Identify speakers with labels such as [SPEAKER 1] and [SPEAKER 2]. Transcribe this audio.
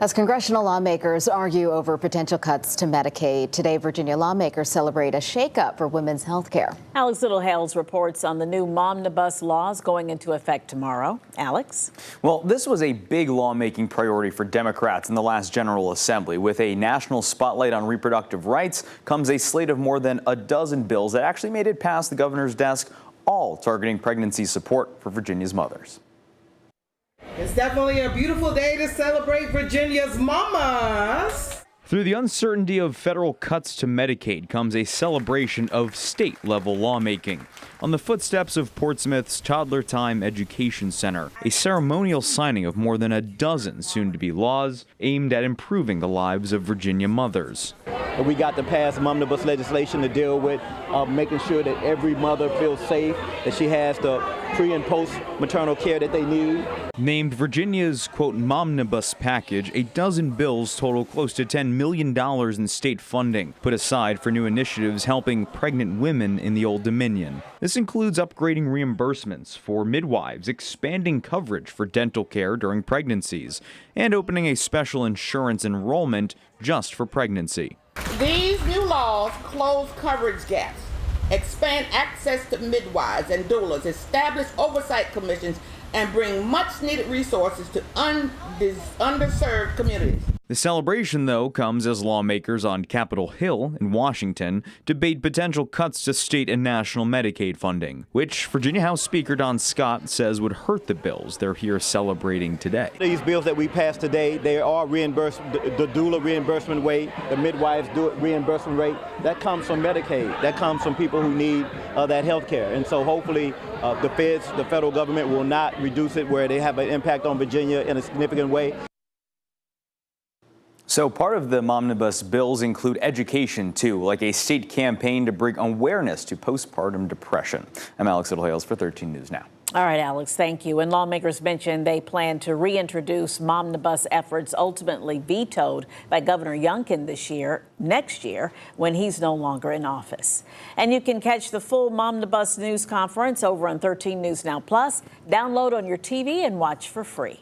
[SPEAKER 1] As congressional lawmakers argue over potential cuts to Medicaid, today Virginia lawmakers celebrate a shakeup for women's health care.
[SPEAKER 2] Alex Littlehales reports on the new Momnibus laws going into effect tomorrow. Alex?
[SPEAKER 3] Well, this was a big lawmaking priority for Democrats in the last General Assembly. With a national spotlight on reproductive rights comes a slate of more than a dozen bills that actually made it past the governor's desk, all targeting pregnancy support for Virginia's mothers.
[SPEAKER 4] It's definitely a beautiful day to celebrate Virginia's mamas.
[SPEAKER 3] Through the uncertainty of federal cuts to Medicaid comes a celebration of state-level lawmaking. On the footsteps of Portsmouth's Toddler Time Education Center, a ceremonial signing of more than a dozen soon-to-be laws aimed at improving the lives of Virginia mothers.
[SPEAKER 5] We got to pass Momnibus legislation to deal with making sure that every mother feels safe, that she has the pre- and post-maternal care that they need.
[SPEAKER 3] Named Virginia's, quote, Momnibus package, a dozen bills total close to $10 million in state funding, put aside for new initiatives helping pregnant women in the Old Dominion. This includes upgrading reimbursements for midwives, expanding coverage for dental care during pregnancies, and opening a special insurance enrollment just for pregnancy.
[SPEAKER 4] These new laws close coverage gaps, expand access to midwives and doulas, establish oversight commissions, and bring much-needed resources to underserved communities.
[SPEAKER 3] The celebration, though, comes as lawmakers on Capitol Hill in Washington debate potential cuts to state and national Medicaid funding, which Virginia House Speaker Don Scott says would hurt the bills they're here celebrating today.
[SPEAKER 5] These bills that we passed today, they are reimbursed, the doula reimbursement rate, the midwives reimbursement rate, that comes from Medicaid. That comes from people who need that health care. And so hopefully the federal government will not reduce it where they have an impact on Virginia in a significant way.
[SPEAKER 3] So part of the Momnibus bills include education, too, like a state campaign to bring awareness to postpartum depression. I'm Alex Littlehales for 13 News Now.
[SPEAKER 2] All right, Alex, thank you. And lawmakers mentioned they plan to reintroduce Momnibus efforts ultimately vetoed by Governor Youngkin next year, when he's no longer in office. And you can catch the full Momnibus news conference over on 13 News Now Plus. Download on your TV and watch for free.